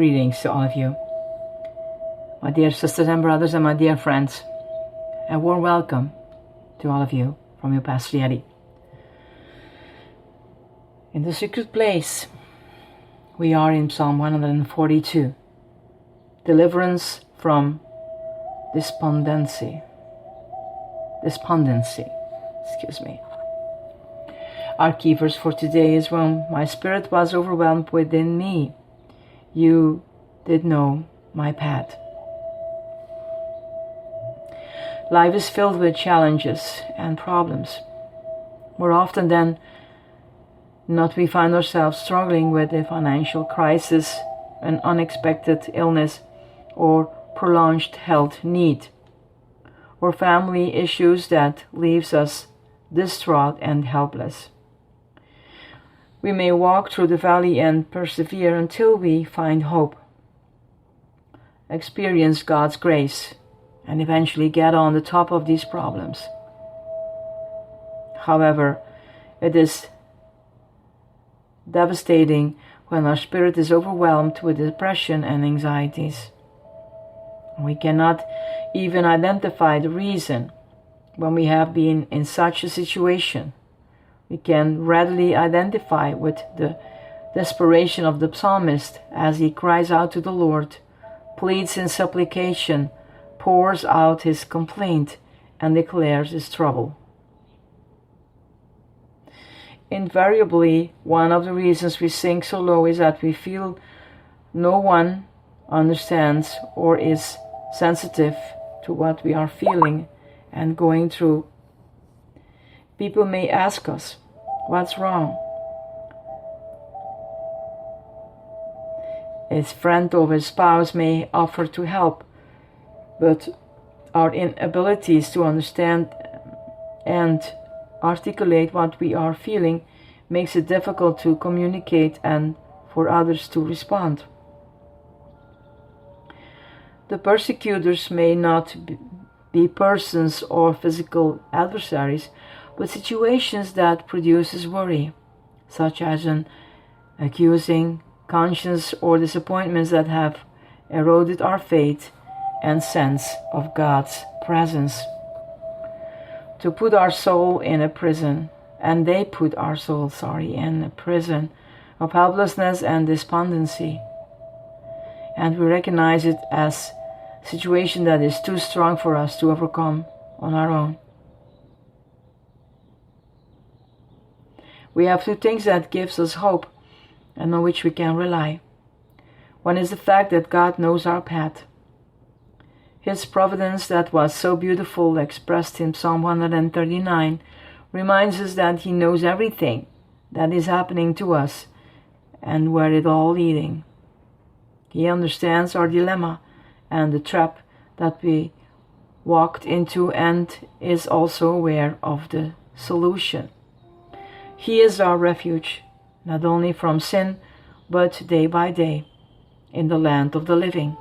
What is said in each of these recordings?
Greetings to all of you, my dear sisters and brothers and my dear friends. A warm welcome to all of you from your Pastor Yeti. In the secret place, we are in Psalm 142, deliverance from despondency. Our key verse for today is, when my spirit was overwhelmed within me, you did know my path. Life is filled with challenges and problems. More often than not, we find ourselves struggling with a financial crisis, an unexpected illness, or prolonged health need, or family issues that leaves us distraught and helpless. We may walk through the valley and persevere until we find hope, experience God's grace, and eventually get on the top of these problems. However, it is devastating when our spirit is overwhelmed with depression and anxieties. We cannot even identify the reason when we have been in such a situation. We can readily identify with the desperation of the psalmist as he cries out to the Lord, pleads in supplication, pours out his complaint, and declares his trouble. Invariably, one of the reasons we sink so low is that we feel no one understands or is sensitive to what we are feeling and going through. People may ask us, what's wrong? A friend or a spouse may offer to help, but our inabilities to understand and articulate what we are feeling makes it difficult to communicate and for others to respond. The persecutors may not be persons or physical adversaries, but situations that produces worry, such as an accusing conscience or disappointments that have eroded our faith and sense of God's presence. To put our soul in a prison, and they put our soul, in a prison of helplessness and despondency. And we recognize it as a situation that is too strong for us to overcome on our own. We have two things that gives us hope and on which we can rely. One is the fact that God knows our path. His providence that was so beautiful, expressed in Psalm 139, reminds us that He knows everything that is happening to us and where it all leading. He understands our dilemma and the trap that we walked into and is also aware of the solution. He is our refuge, not only from sin, but day by day in the land of the living.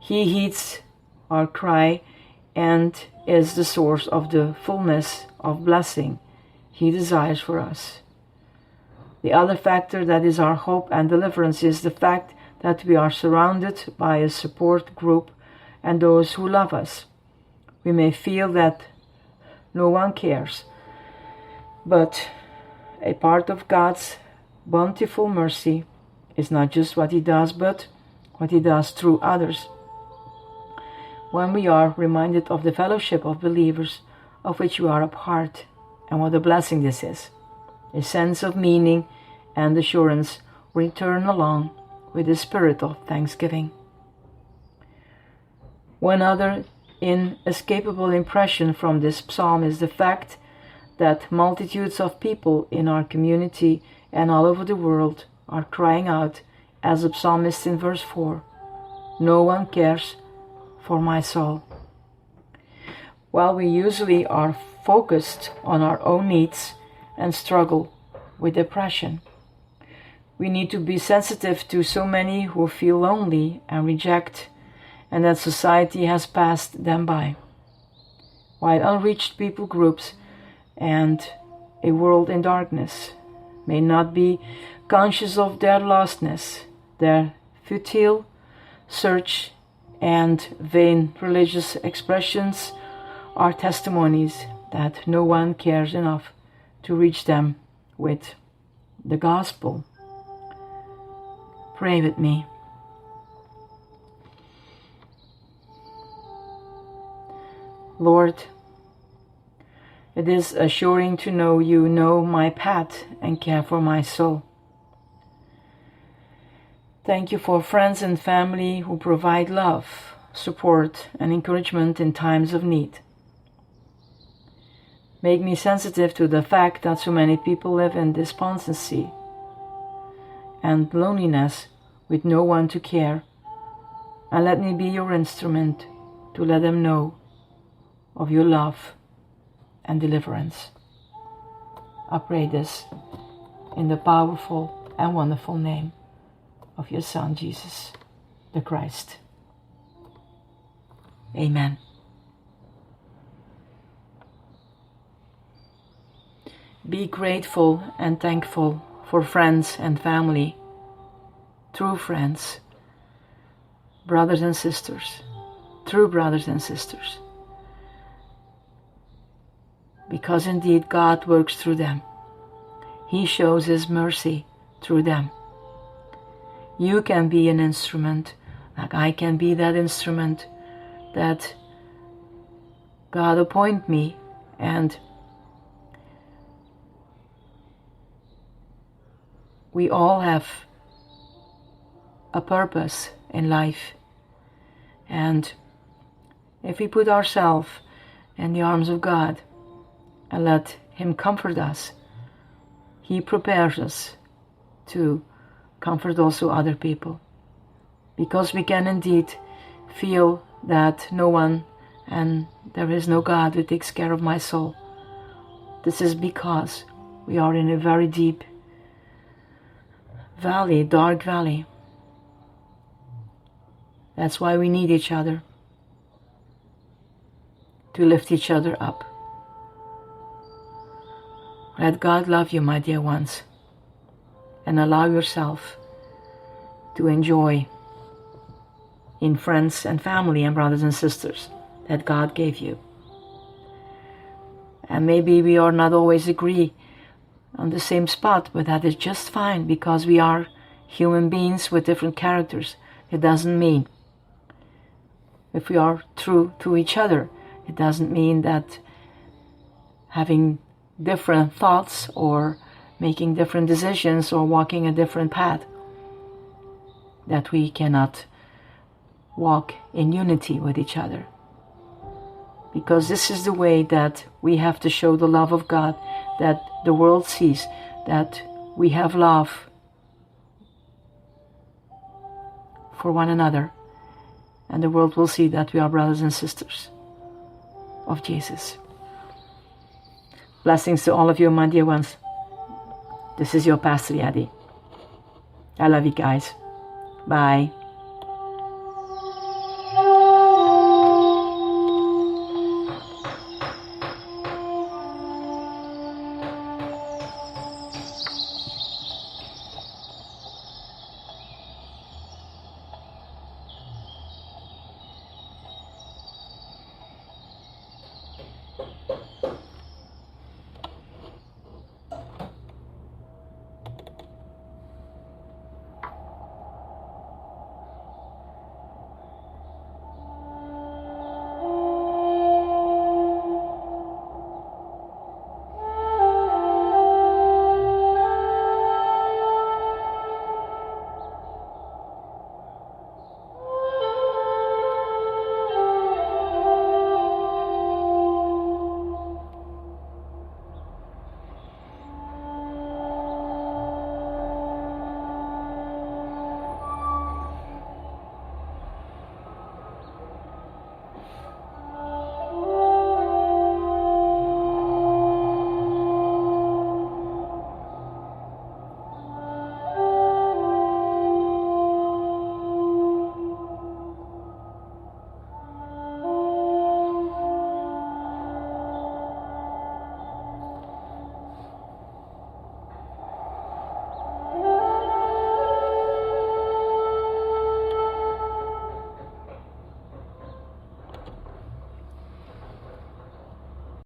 He heeds our cry and is the source of the fullness of blessing He desires for us. The other factor that is our hope and deliverance is the fact that we are surrounded by a support group and those who love us. We may feel that no one cares, but a part of God's bountiful mercy is not just what He does, but what He does through others. When we are reminded of the fellowship of believers of which we are a part, and what a blessing this is, a sense of meaning and assurance return along with the spirit of thanksgiving. One other inescapable impression from this psalm is the fact that multitudes of people in our community and all over the world are crying out, as the psalmist in verse 4, no one cares for my soul. While we usually are focused on our own needs and struggle with depression, we need to be sensitive to so many who feel lonely and reject, and that society has passed them by. While unreached people groups and a world in darkness may not be conscious of their lostness, their futile search and vain religious expressions are testimonies that no one cares enough to reach them with the gospel. Pray with me. Lord, it is assuring to know you know my path and care for my soul. Thank you for friends and family who provide love, support, and encouragement in times of need. Make me sensitive to the fact that so many people live in despondency and loneliness with no one to care, and let me be your instrument to let them know of your love and deliverance. I pray this in the powerful and wonderful name of your Son, Jesus the Christ. Amen. Be grateful and thankful for friends and family, true friends, brothers and sisters, true brothers and sisters. Because indeed God works through them. He shows His mercy through them. You can be an instrument, like I can be that instrument that God appoint me, and we all have a purpose in life. And if we put ourselves in the arms of God and let Him comfort us, He prepares us to comfort also other people. Because we can indeed feel that no one and there is no God who takes care of my soul. This is because we are in a very deep valley, dark valley. That's why we need each other, to lift each other up. Let God love you, my dear ones, and allow yourself to enjoy in friends and family and brothers and sisters that God gave you. And maybe we are not always agree on the same spot, but that is just fine, because we are human beings with different characters. It doesn't mean, if we are true to each other, it doesn't mean that having different thoughts or making different decisions or walking a different path, that we cannot walk in unity with each other. Because this is the way that we have to show the love of God, that the world sees that we have love for one another, and the world will see that we are brothers and sisters of Jesus. Blessings to all of you, my dear ones. This is your Pastor Yadi. I love you guys. Bye.